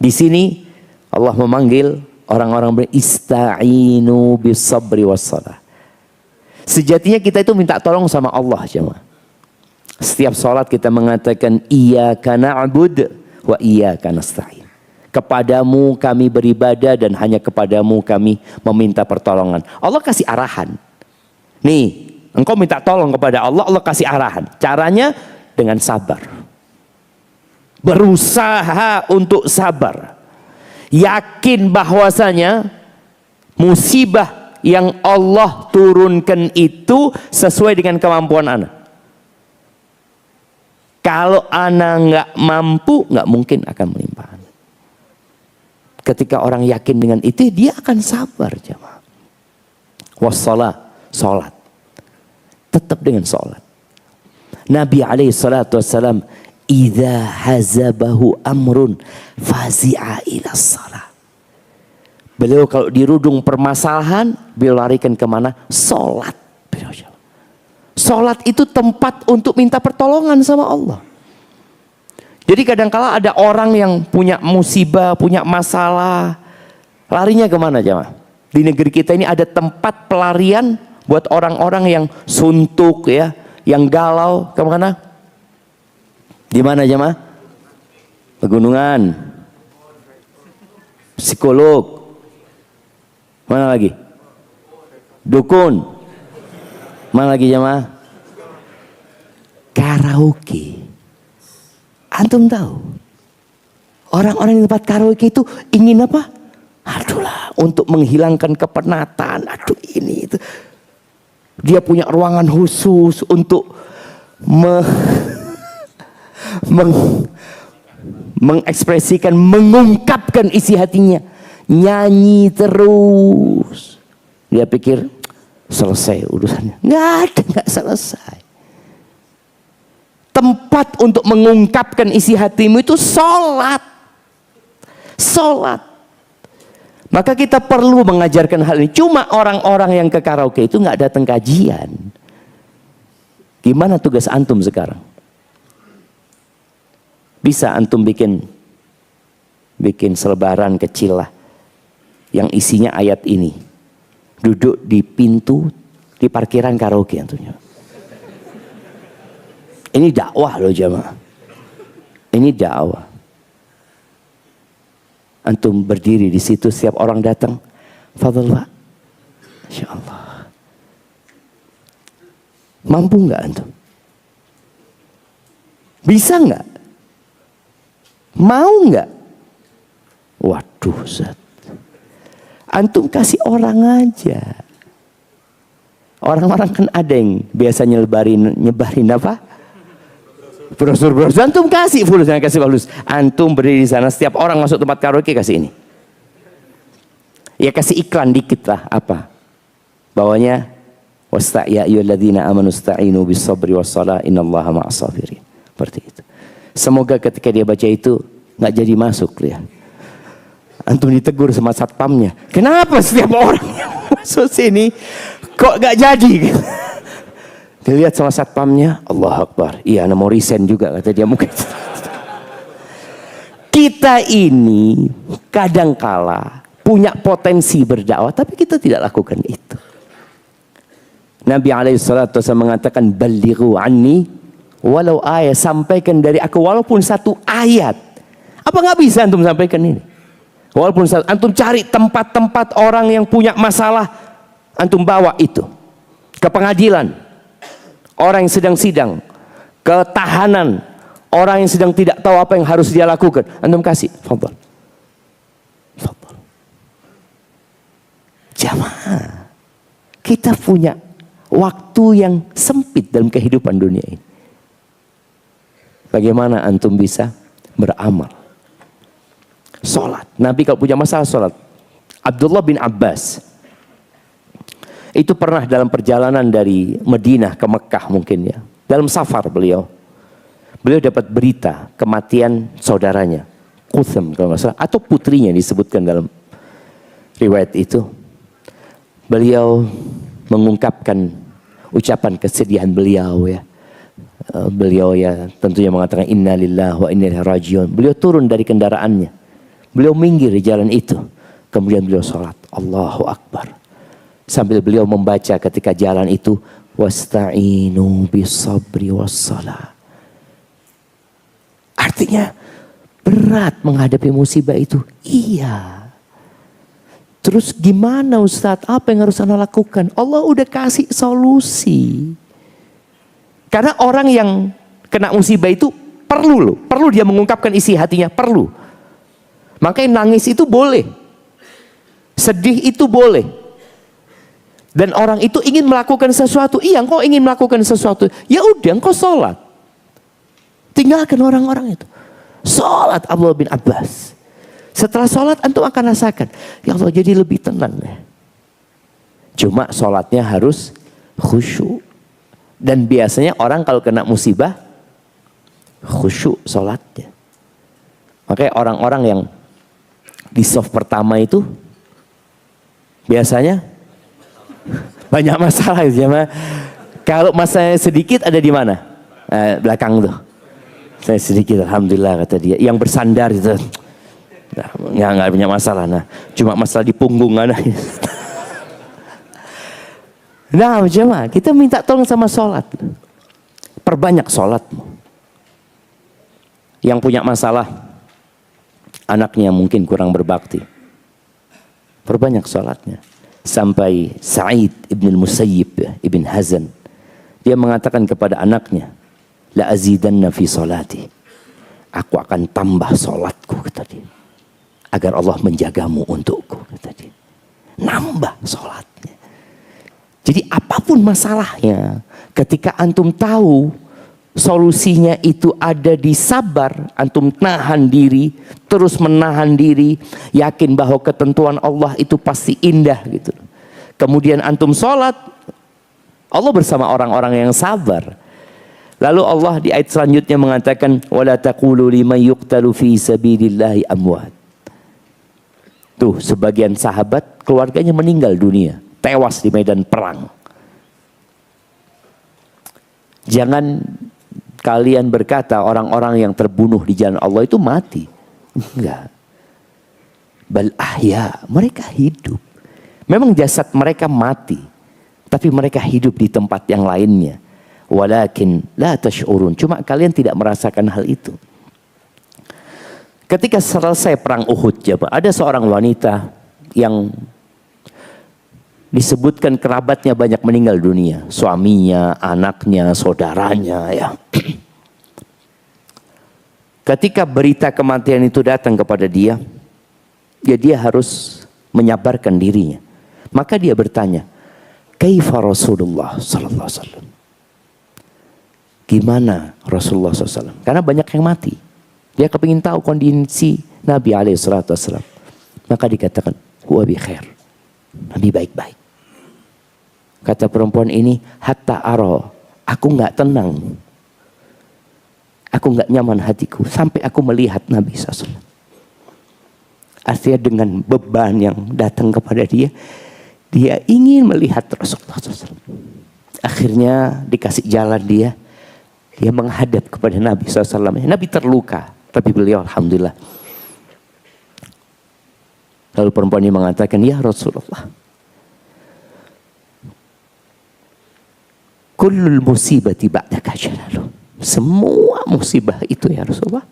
Di sini Allah memanggil orang-orang berista'inu bis sabri was salah. Sejatinya kita itu minta tolong sama Allah jemaah. Setiap salat kita mengatakan iyyaka na'bud wa iyyaka nasta'in. Kepadamu kami beribadah dan hanya kepadamu kami meminta pertolongan. Allah kasih arahan. Nih, engkau minta tolong kepada Allah, Allah kasih arahan. Caranya dengan sabar. Berusaha untuk sabar. Yakin bahwasanya musibah yang Allah turunkan itu sesuai dengan kemampuan Anda. Kalau Anda nggak mampu, nggak mungkin akan melimpah. Ketika orang yakin dengan itu, dia akan sabar jemaah. Wassalah, salat. Tetap dengan salat. Nabi alaihi salatu wassalam, idza hazabahu amrun fazi'a ila salat. Beliau kalau dirudung permasalahan, beliau larikan kemana? Salat. Salat itu tempat untuk minta pertolongan sama Allah. Jadi kadangkala ada orang yang punya musibah, punya masalah, larinya kemana jemaah? Di negeri kita ini ada tempat pelarian buat orang-orang yang suntuk ya, yang galau. Kemana? Di mana jemaah? Pegunungan. Psikolog. Mana lagi? Dukun. Mana lagi jemaah? Karaoke. Antum tahu? Orang-orang di tempat karaoke itu ingin apa? Aduh lah, untuk menghilangkan kepenatan. Aduh ini itu. Dia punya ruangan khusus untuk mengekspresikan, mengungkapkan isi hatinya. Nyanyi terus. Dia pikir selesai urusannya. Nggak selesai. Tempat untuk mengungkapkan isi hatimu itu sholat. Sholat. Maka kita perlu mengajarkan hal ini. Cuma orang-orang yang ke karaoke itu nggak datang kajian. Gimana tugas antum sekarang? Bisa antum bikin selebaran kecil lah, yang isinya ayat ini. Duduk di pintu di parkiran karaoke antumnya. Ini dakwah loh jamaah. Ini dakwah. Antum berdiri di situ, setiap orang datang, fadhal Pak, Masya Allah. Mampu nggak antum? Bisa nggak? Mau nggak? Waduh, Zat. Antum kasih orang aja. Orang-orang kan ada yang biasa nyebarin apa? Brosur. Antum kasih fulus, jangan kasih fulus. Antum berdiri di sana, setiap orang masuk tempat karaoke kasih ini. Ya kasih iklan dikit lah, apa? Bawahnya ya ayyuhalladzina amanu sta'inu bis-sabri was-shalah innallaha ma'as-sabirin. Seperti itu. Semoga ketika dia baca itu nggak jadi masuk ya. Antum ditegur sama satpamnya. Kenapa setiap orang yang masuk sini kok nggak jadi? Dilihat sama satpamnya, Allah Akbar. Iya, mau resign juga kata dia mungkin. Kita ini kadangkala punya potensi berdakwah, tapi kita tidak lakukan itu. Nabi alaihissalatu wasallam mengatakan, "Ballighu anni walau ayat." Sampaikan dari aku walaupun satu ayat. Apa nggak bisa antum sampaikan ini? Walaupun antum cari tempat-tempat orang yang punya masalah, antum bawa itu ke pengadilan. Orang yang sedang sidang, ketahanan, orang yang sedang tidak tahu apa yang harus dia lakukan, antum kasih, fadhal. Fadhal. Jamaah, kita punya waktu yang sempit dalam kehidupan dunia ini. Bagaimana antum bisa beramal? Sholat. Nabi kalau punya masalah sholat. Abdullah bin Abbas itu pernah dalam perjalanan dari Madinah ke Mekah mungkin ya. Dalam safar beliau dapat berita kematian saudaranya, Qutham kalau nggak salah, atau putrinya disebutkan dalam riwayat itu. Beliau mengungkapkan ucapan kesedihan beliau ya. Beliau ya tentunya mengatakan innalillahi wa inna ilaihi rajiun. Beliau turun dari kendaraannya. Beliau minggir di jalan itu. Kemudian beliau sholat. Allahu Akbar. Sambil beliau membaca ketika jalan itu, wasta'inu bis-sabri was-shalah. Artinya berat menghadapi musibah itu. Iya. Terus gimana Ustadz? Apa yang harus Anda lakukan? Allah udah kasih solusi. Karena orang yang kena musibah itu perlu loh. Perlu dia mengungkapkan isi hatinya. Perlu. Makanya nangis itu boleh. Sedih itu boleh. Dan orang itu ingin melakukan sesuatu. Iya, engkau ingin melakukan sesuatu. Ya udah, engkau sholat. Tinggalkan orang-orang itu. Sholat Abdullah bin Abbas. Setelah sholat, antum akan rasakan. Ya Allah, jadi lebih tenang. Ya. Cuma sholatnya harus khusyuk. Dan biasanya orang kalau kena musibah, khusyuk sholatnya. Makanya orang-orang yang di soft pertama itu, biasanya banyak masalah ya. Kalau masalahnya sedikit ada di mana? Belakang tuh. Saya sedikit, alhamdulillah kata dia. Yang bersandar itu, nggak punya masalah. Nah, cuma masalah di punggung. Nah, jemaah, kita minta tolong sama sholat. Perbanyak sholatmu. Yang punya masalah, anaknya mungkin kurang berbakti, perbanyak sholatnya. Sampai Sa'id ibn Musayyib ibn Hazan, dia mengatakan kepada anaknya, la azidanna fi sholati, aku akan tambah sholatku, kata dia, agar Allah menjagamu untukku, kata dia. Nambah sholatnya. Jadi apapun masalahnya, ketika antum tahu solusinya itu ada di sabar, antum nahan diri, terus menahan diri, yakin bahwa ketentuan Allah itu pasti indah gitu. Kemudian antum sholat, Allah bersama orang-orang yang sabar. Lalu Allah di ayat selanjutnya mengatakan, wala taqulu liman yuqtalu fi sabilillahi amwat. Tuh, sebagian sahabat keluarganya meninggal dunia, tewas di medan perang. Jangan kalian berkata orang-orang yang terbunuh di jalan Allah itu mati. Enggak. Bal ahya, mereka hidup. Memang jasad mereka mati, tapi mereka hidup di tempat yang lainnya. Walakin la tash'urun, cuma kalian tidak merasakan hal itu. Ketika selesai perang Uhud, ada seorang wanita yang disebutkan kerabatnya banyak meninggal dunia, suaminya, anaknya, saudaranya, ya. Ketika berita kematian itu datang kepada dia, ya dia harus menyabarkan dirinya. Maka dia bertanya, kaifa Rasulullah sallallahu alaihi wasallam? Gimana Rasulullah SAW? Karena banyak yang mati. Dia kepingin tahu kondisi Nabi alaihissalam. Maka dikatakan, huwa bi khair. Nabi baik-baik. Kata perempuan ini, hatta aro, aku nggak tenang, aku nggak nyaman hatiku sampai aku melihat Nabi SAW. Artinya dengan beban yang datang kepada dia, dia ingin melihat Rasulullah SAW. Akhirnya dikasih jalan dia menghadap kepada Nabi SAW. Nabi terluka, tapi beliau alhamdulillah. Lalu perempuan ini mengatakan, ya Rasulullah, kullul musibati ba'daka jalalu. Semua musibah itu ya Rasulullah,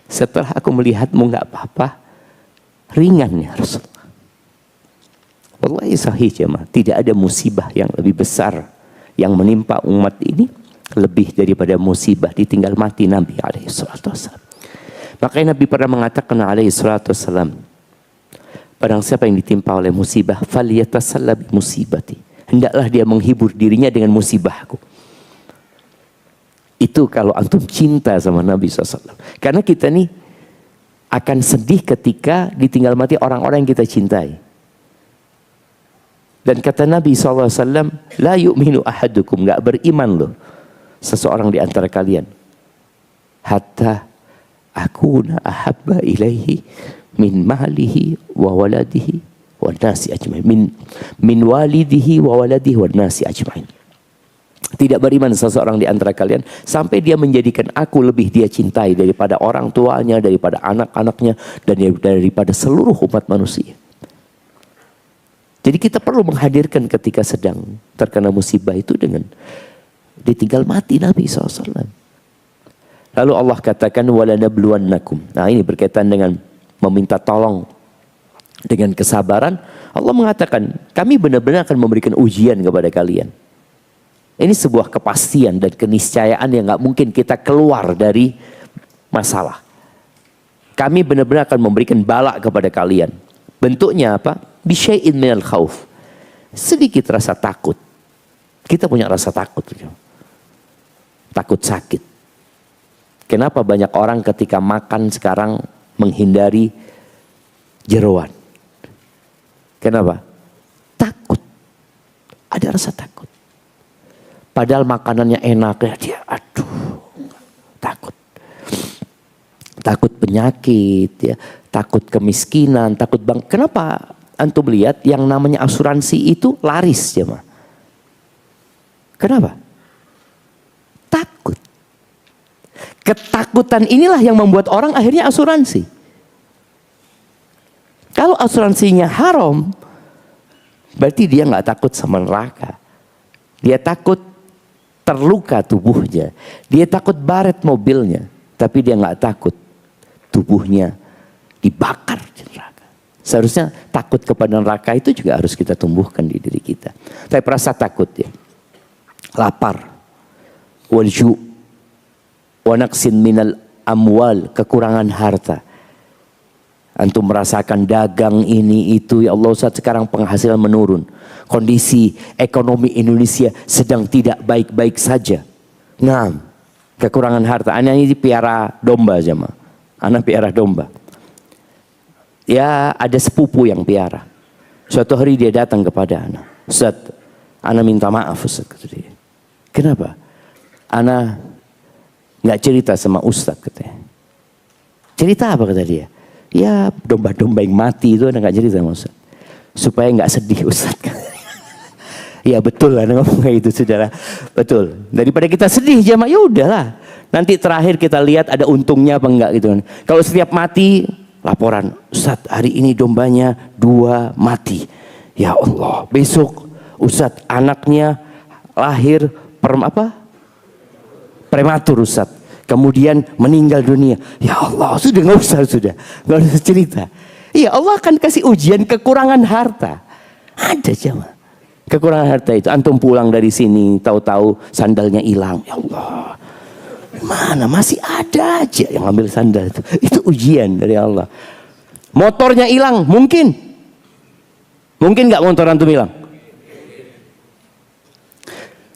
setelah aku melihatmu nggak apa-apa, ringan ya Rasulullah. Wallahi sahih jemaah, tidak ada musibah yang lebih besar yang menimpa umat ini lebih daripada musibah ditinggal mati Nabi alaihissalatu wassalam. Makanya Nabi pernah mengatakan alaihissalatu wassalam, barang siapa yang ditimpa oleh musibah, falyatasalla bi musibati, hendaklah dia menghibur dirinya dengan musibahku. Itu kalau antum cinta sama Nabi SAW. Karena kita nih akan sedih ketika ditinggal mati orang-orang yang kita cintai. Dan kata Nabi SAW, la yu'minu ahadukum, gak beriman loh seseorang di antara kalian, hatta akuna ahabba ilaihi min malihi wa waladihi wa nasi ajmain, min walidihi wa waladihi wa nasi ajmain. Tidak beriman seseorang di antara kalian sampai dia menjadikan aku lebih dia cintai daripada orang tuanya, daripada anak-anaknya, dan daripada seluruh umat manusia. Jadi kita perlu menghadirkan ketika sedang terkena musibah itu dengan ditinggal mati Nabi SAW. Lalu Allah katakan, walanabluwannakum. Nah, ini berkaitan dengan meminta tolong dengan kesabaran. Allah mengatakan, kami benar-benar akan memberikan ujian kepada kalian. Ini sebuah kepastian dan keniscayaan yang gak mungkin kita keluar dari masalah. Kami benar-benar akan memberikan bala kepada kalian. Bentuknya apa? Bisyai'in minal khauf. Sedikit rasa takut. Kita punya rasa takut. Takut sakit. Kenapa banyak orang ketika makan sekarang menghindari jeroan? Kenapa? Takut. Ada rasa takut. Padahal makanannya enak ya, dia aduh takut. Takut penyakit ya, takut kemiskinan, takut bang. Kenapa antum lihat yang namanya asuransi itu laris ya, mah? Kenapa? Takut. Ketakutan inilah yang membuat orang akhirnya asuransi. Kalau asuransinya haram, berarti dia nggak takut sama neraka. Dia takut terluka tubuhnya. Dia takut baret mobilnya. Tapi dia nggak takut tubuhnya dibakar di neraka. Seharusnya takut kepada neraka itu juga harus kita tumbuhkan di diri kita. Tapi rasa takut ya. Lapar. Walju. Wanaksin minal amwal. Kekurangan harta. Antum merasakan dagang ini itu, ya Allah Ustaz, sekarang penghasilan menurun. Kondisi ekonomi Indonesia sedang tidak baik-baik saja. Nah, kekurangan harta. Anak ini piara domba jemaah. Anak piara domba. Ya ada sepupu yang piara. Suatu hari dia datang kepada anak. Ustaz, anak minta maaf Ustaz, kata dia. Kenapa? Anak nggak cerita sama Ustaz katanya. Cerita apa kata dia? Ya domba-domba yang mati itu anak gak cerita sama Ustaz. Supaya gak sedih Ustaz. Ya betul lah ngomong kayak gitu saudara. Betul. Daripada kita sedih jamaah, ya udahlah. Nanti terakhir kita lihat ada untungnya apa enggak gitu kan. Kalau setiap mati laporan, Ustaz hari ini dombanya 2 mati. Ya Allah, besok Ustaz anaknya lahir prematur Ustaz. Kemudian meninggal dunia. Ya Allah, sudah nggak usah cerita. Iya, Allah akan kasih ujian kekurangan harta. Ada jemaah. Kekurangan harta itu. Antum pulang dari sini, tahu-tahu sandalnya hilang. Ya Allah, mana masih ada aja yang ambil sandal itu. Itu ujian dari Allah. Motornya hilang, mungkin nggak motor antum hilang?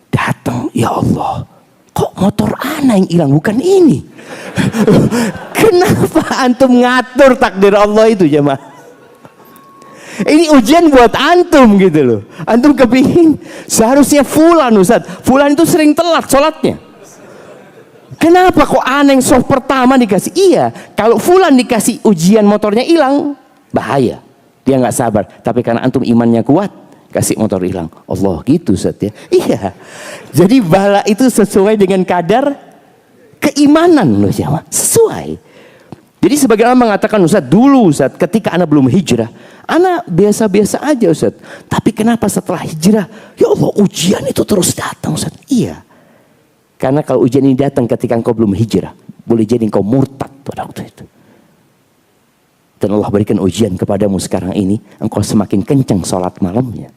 Datang, ya Allah. Kok motor ana yang hilang bukan ini? Kenapa antum ngatur takdir Allah itu jemaah? Ini ujian buat antum gitu loh. Antum kepingin seharusnya fulan Ustaz. Fulan itu sering telat sholatnya. Kenapa kok ana yang soft pertama dikasih? Iya, kalau fulan dikasih ujian motornya hilang, bahaya. Dia nggak sabar. Tapi karena antum imannya kuat, kasih motor hilang. Allah gitu Ustaz ya. Iya. Jadi bala itu sesuai dengan kadar keimanan loh jemaah. Sesuai. Jadi sebagaimana mengatakan Ustaz, dulu Ustaz ketika anak belum hijrah, anak biasa-biasa aja Ustaz. Tapi kenapa setelah hijrah, ya Allah ujian itu terus datang Ustaz. Iya. Karena kalau ujian ini datang ketika engkau belum hijrah, boleh jadi engkau murtad pada waktu itu. Dan Allah berikan ujian kepadamu sekarang ini, engkau semakin kencang sholat malamnya.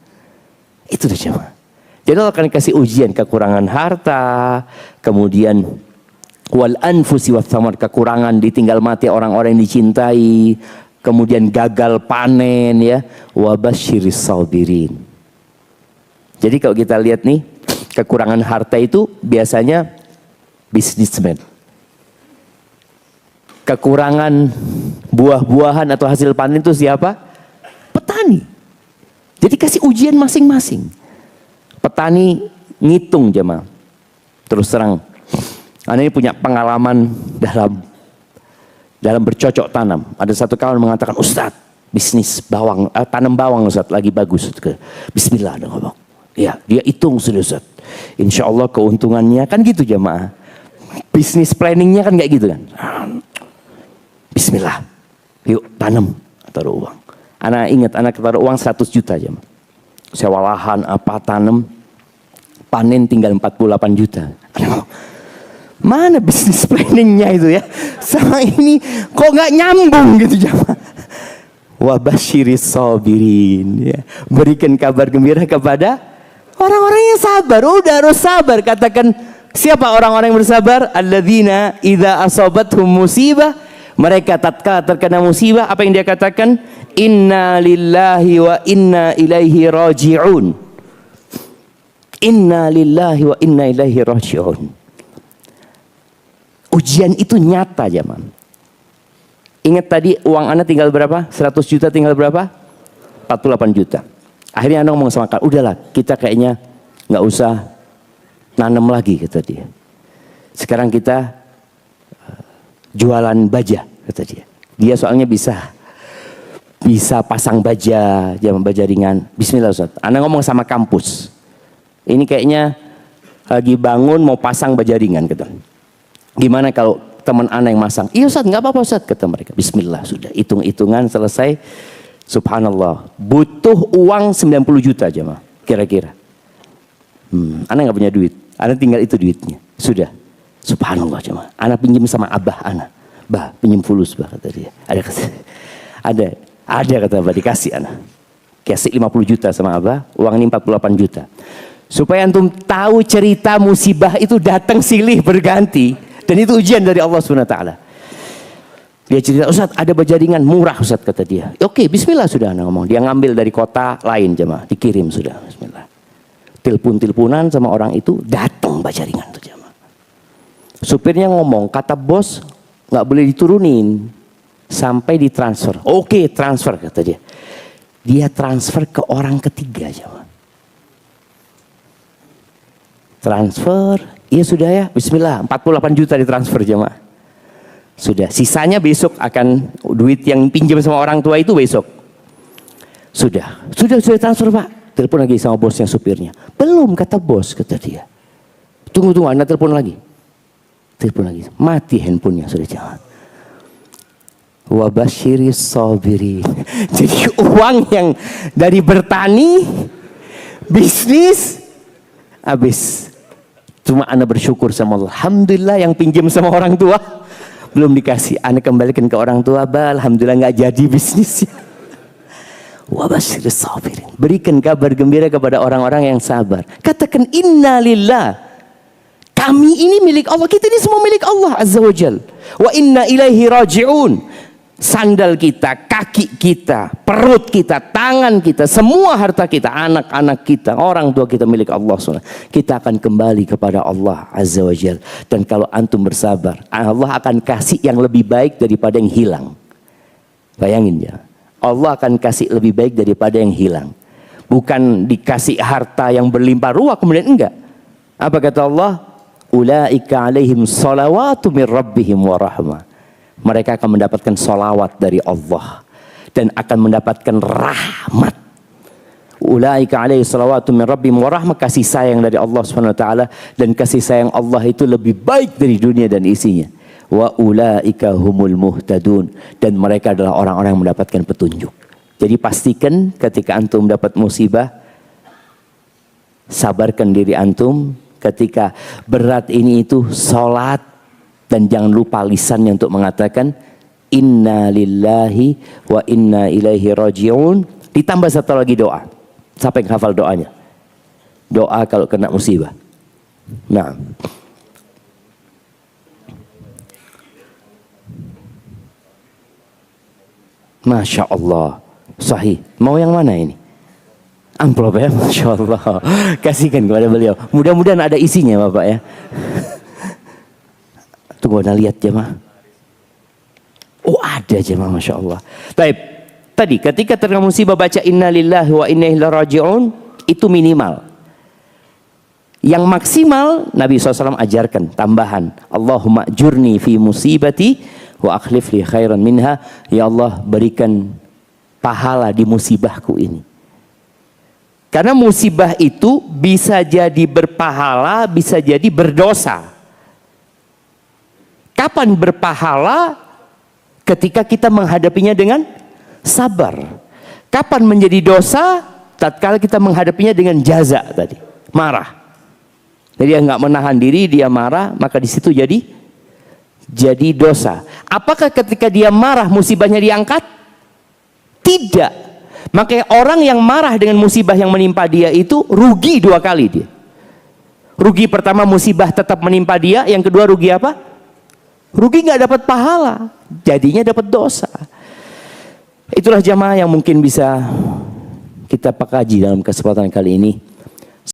Itu tuh jemaah. Jadi Allah akan kasih ujian kekurangan harta, kemudian wal anfusi wath thamar, kekurangan ditinggal mati orang-orang yang dicintai, kemudian gagal panen ya, wa basyiris sabirin. Jadi kalau kita lihat nih, kekurangan harta itu biasanya businessman. Kekurangan buah-buahan atau hasil panen itu siapa? Petani. Jadi kasih ujian masing-masing. Petani ngitung jemaah. Terus terang, anak ini punya pengalaman dalam bercocok tanam. Ada satu kawan mengatakan, Ustaz, bisnis bawang, tanam bawang Ustaz lagi bagus. Bismillah dong abang. Ya, dia hitung sudah Ustaz. Insya Allah keuntungannya kan gitu jemaah. Bisnis planningnya kan kayak gitu kan. Bismillah, yuk tanam, taruh uang. Anak ingat, anak taruh uang 100 juta aja. Sewa lahan, apa, tanam, panen tinggal 48 juta. Mana bisnis planningnya itu ya? Sama ini kok nggak nyambung gitu jemaah. Wa basyiris sabirin ya. Berikan kabar gembira kepada orang-orang yang sabar. Udah harus sabar. Katakan, siapa orang-orang yang bersabar? Alladzina idza asabathum musibah, mereka tatkala terkena musibah, apa yang dia katakan? Inna lillahi wa inna ilaihi raji'un. Inna lillahi wa inna ilaihi raji'un. Ujian itu nyata jemaah. Ingat tadi uang Anda tinggal berapa? 100 juta tinggal berapa? 48 juta. Akhirnya Anda ngomong sama kakak, udahlah kita kayaknya nggak usah nanam lagi kata dia. Sekarang kita jualan baja kata dia. Dia soalnya bisa pasang baja, jam baja ringan. Bismillah Ustaz. Anda ngomong sama kampus. Ini kayaknya lagi bangun mau pasang baja ringan kata. Gimana kalau teman Anda yang masang? Iya Ustaz, nggak apa-apa Ustaz kata mereka. Bismillah, sudah hitung-hitungan selesai. Subhanallah, butuh uang 90 juta aja mah kira-kira. Anak nggak punya duit, anak tinggal itu duitnya. Sudah, subhanallah jemaah. Anak pinjam sama abah anak, bah pinjam fulus bah kata dia. Ada kata abah dikasih anak. Kasih 50 juta sama abah, uang ini 48 juta. Supaya antum tahu cerita musibah itu datang silih berganti, dan itu ujian dari Allah Subhanahu wa taala. Dia cerita, Ustaz ada bajaringan murah Ustaz kata dia. Oke, bismillah sudah anak ngomong. Dia ngambil dari kota lain jemaah, dikirim sudah, bismillah. Telepon-teleponan sama orang itu, datang bajaringan tuh jemaah. Supirnya ngomong, kata bos nggak boleh diturunin sampai ditransfer. Oke, transfer kata dia. Dia transfer ke orang ketiga jemaah. Transfer, iya sudah ya, bismillah, 48 juta ditransfer jemaah. Sudah, sisanya besok akan duit yang pinjam sama orang tua itu besok. Sudah transfer Pak. Telepon lagi sama bosnya supirnya. Belum kata bos kata dia. Tunggu Anda telepon lagi. Telepon lagi. Mati handphonenya sudah jangan. Wa basyiris sabirin. Jadi uang yang dari bertani, bisnis, habis. Cuma Anda bersyukur sama Allah. Alhamdulillah yang pinjam sama orang tua belum dikasih, Anda kembalikan ke orang tua, alhamdulillah nggak jadi bisnisnya. Wa basyiris sabirin. Berikan kabar gembira kepada orang-orang yang sabar. Katakan innalillah. Kami ini milik Allah, kita ini semua milik Allah Azza wa Jal. Wa inna ilaihi raji'un. Sandal kita, kaki kita, perut kita, tangan kita, semua harta kita, anak-anak kita, orang tua kita milik Allah SWT. Kita akan kembali kepada Allah Azza wa Jal. Dan kalau antum bersabar, Allah akan kasih yang lebih baik daripada yang hilang. Bayangin ya, Allah akan kasih lebih baik daripada yang hilang. Bukan dikasih harta yang berlimpah ruah kemudian enggak. Apa kata Allah? Ulaika alaihim salawatu min rabbihim wa rahmah. Mereka akan mendapatkan salawat dari Allah dan akan mendapatkan rahmat. Ulaika alaihi salawatu min rabbihim wa rahmah, kasih sayang dari Allah Subhanahu wa taala, dan kasih sayang Allah itu lebih baik dari dunia dan isinya. Wa ulaika humul muhtadun, dan mereka adalah orang-orang yang mendapatkan petunjuk. Jadi pastikan ketika antum dapat musibah, sabarkan diri antum. Ketika berat ini itu salat, dan jangan lupa lisannya untuk mengatakan inna lillahi wa inna ilaihi raji'un. Ditambah satu lagi doa. Siapa yang hafal doanya? Doa kalau kena musibah. Nah, Masya Allah, sahih. Mau yang mana ini? Amplop ya, Masya Allah. Kasihkan kepada beliau. Mudah-mudahan ada isinya Bapak ya. Tunggu Anda lihat jemaah. Oh ada jemaah, Masya Allah. Baik, tadi ketika terkena musibah baca inna lillahi wa inna ilaihi raji'un, itu minimal. Yang maksimal Nabi SAW ajarkan tambahan. Allahumma jurni fi musibati wa akhlif li khairan minha. Ya Allah, berikan pahala di musibahku ini. Karena musibah itu bisa jadi berpahala, bisa jadi berdosa. Kapan berpahala? Ketika kita menghadapinya dengan sabar. Kapan menjadi dosa? Tatkala kita menghadapinya dengan jaza tadi, marah. Jadi dia nggak menahan diri, dia marah, maka di situ jadi dosa. Apakah ketika dia marah musibahnya diangkat? Tidak. Makanya orang yang marah dengan musibah yang menimpa dia itu rugi dua kali dia. Rugi pertama, musibah tetap menimpa dia. Yang kedua, rugi apa? Rugi nggak dapat pahala, jadinya dapat dosa. Itulah jamaah yang mungkin bisa kita pakaji dalam kesempatan kali ini.